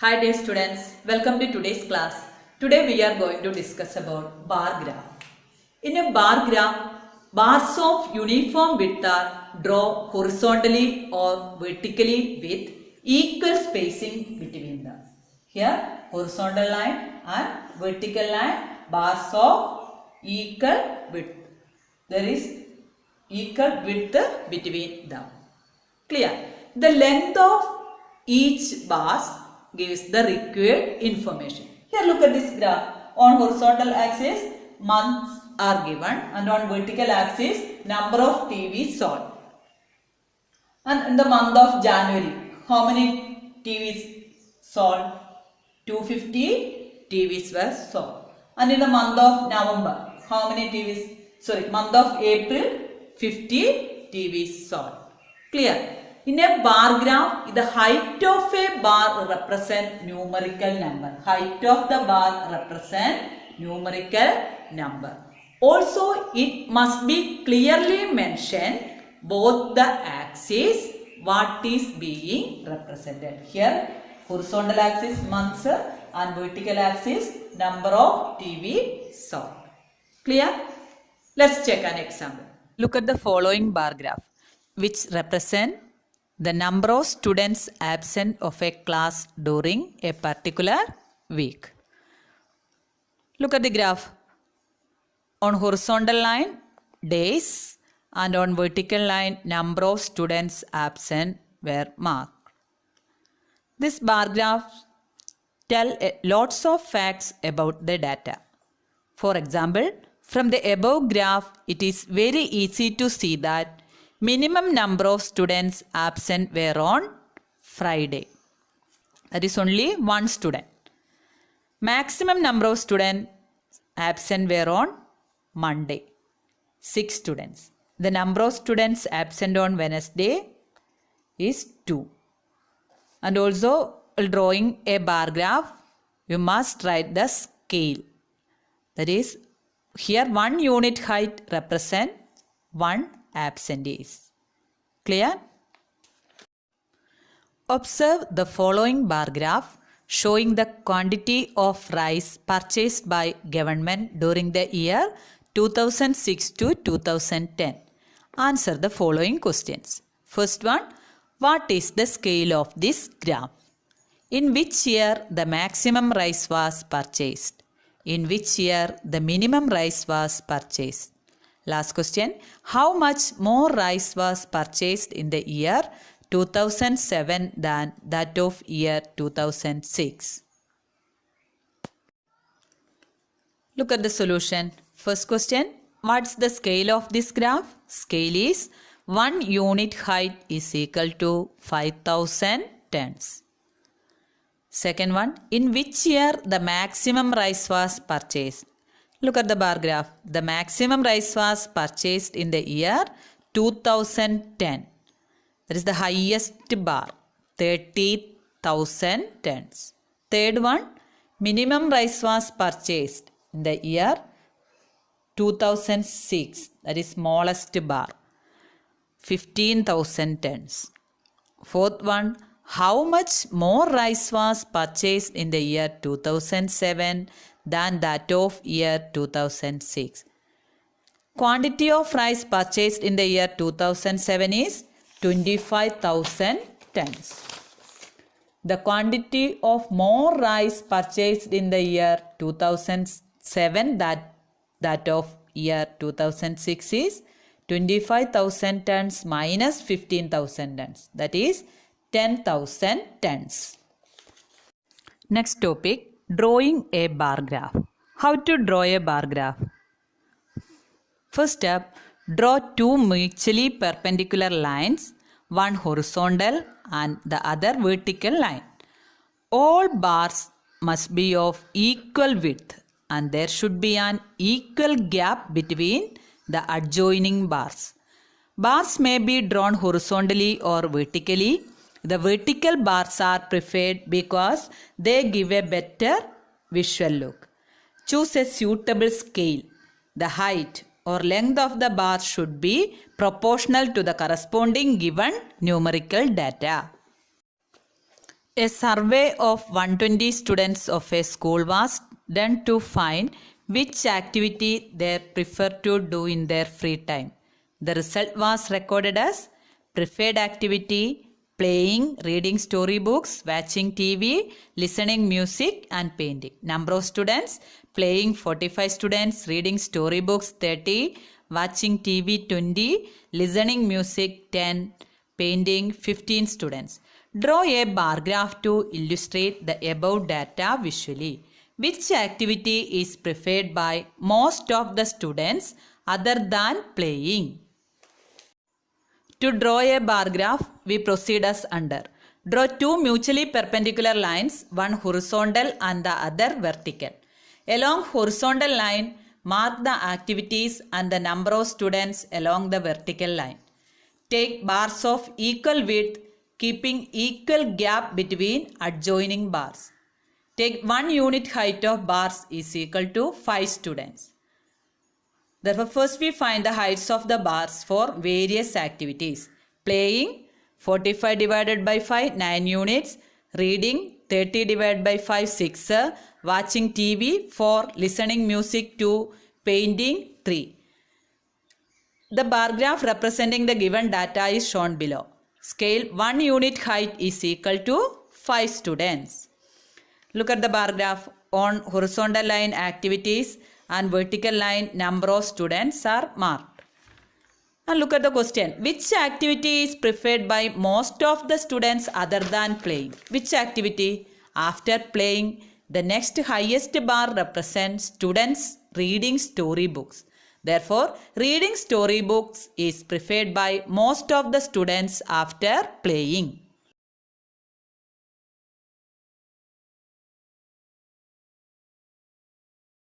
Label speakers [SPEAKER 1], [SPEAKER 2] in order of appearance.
[SPEAKER 1] Hi dear students, welcome to today's class. Today we are going to discuss about bar graph. In a bar graph, bars of uniform width are drawn horizontally or vertically with equal spacing between them. Here horizontal line and vertical line, bars of equal width. There is equal width between them. Clear? The length of each bars gives the required information. Here look at this graph. On horizontal axis, months are given, and on vertical axis, number of TVs sold. And in the month of January, how many TVs sold? 250 TVs were sold. And in the month of November, how many TVs? Month of April, 50 TVs sold. Clear? In a bar graph, the height of a bar represents numerical number. Height of the bar represents numerical number. Also, it must be clearly mentioned both the axes what is being represented. Here, horizontal axis months and vertical axis number of TV sold. Clear? Let's check an example. Look at the following bar graph, which represent the number of students absent of a class during a particular week. Look at the graph. On horizontal line, days, and on vertical line, number of students absent were marked. This bar graph tell lots of facts about the data. For example, from the above graph, it is very easy to see that minimum number of students absent were on Friday. That is only one student. Maximum number of students absent were on Monday. 6 students. The number of students absent on Wednesday is 2. And also, drawing a bar graph, you must write the scale. That is, here 1 unit height represents 1 absentees. Clear? Observe the following bar graph showing the quantity of rice purchased by government during the year 2006 to 2010. Answer the following questions. First one, what is the scale of this graph? In which year the maximum rice was purchased? In which year the minimum rice was purchased? Last question, how much more rice was purchased in the year 2007 than that of year 2006? Look at the solution. First question, what's the scale of this graph? Scale is 1 unit height is equal to 5000 tons. Second one, in which year the maximum rice was purchased? Look at the bar graph. The maximum rice was purchased in the year 2010. That is the highest bar, 30,000 tons. Third one, minimum rice was purchased in the year 2006. That is smallest bar, 15,000 tons. Fourth one, how much more rice was purchased in the year 2007 than that of year 2006? Quantity of rice purchased in the year 2007 is 25,000 tons. The quantity of more rice purchased in the year 2007 that of year 2006 is 25,000 tons minus 15,000 tons. That is 10,000 tons. Next topic, drawing a bar graph. How to draw a bar graph? First step, draw 2 mutually perpendicular lines, one horizontal and the other vertical line. All bars must be of equal width and there should be an equal gap between the adjoining bars. Bars may be drawn horizontally or vertically. The vertical bars are preferred because they give a better visual look. Choose a suitable scale. The height or length of the bar should be proportional to the corresponding given numerical data. A survey of 120 students of a school was done to find which activity they prefer to do in their free time. The result was recorded as preferred activity, playing, reading storybooks, watching TV, listening music and painting. Number of students: playing 45 students, reading storybooks 30, watching TV 20, listening music 10, painting 15 students. Draw a bar graph to illustrate the above data visually. Which activity is preferred by most of the students other than playing? To draw a bar graph, we proceed as under. Draw two mutually perpendicular lines, one horizontal and the other vertical. Along horizontal line, mark the activities and the number of students along the vertical line. Take bars of equal width, keeping equal gap between adjoining bars. Take 1 unit height of bars is equal to 5 students. Therefore, first we find the heights of the bars for various activities. Playing 45 divided by 5, 9 units. Reading 30 divided by 5, 6. Watching TV 4. Listening music 2. Painting 3. The bar graph representing the given data is shown below. Scale 1 unit height is equal to 5 students. Look at the bar graph. On horizontal line activities and vertical line number of students are marked. And look at the question. Which activity is preferred by most of the students other than playing? Which activity? After playing, the next highest bar represents students reading storybooks. Therefore, reading storybooks is preferred by most of the students after playing.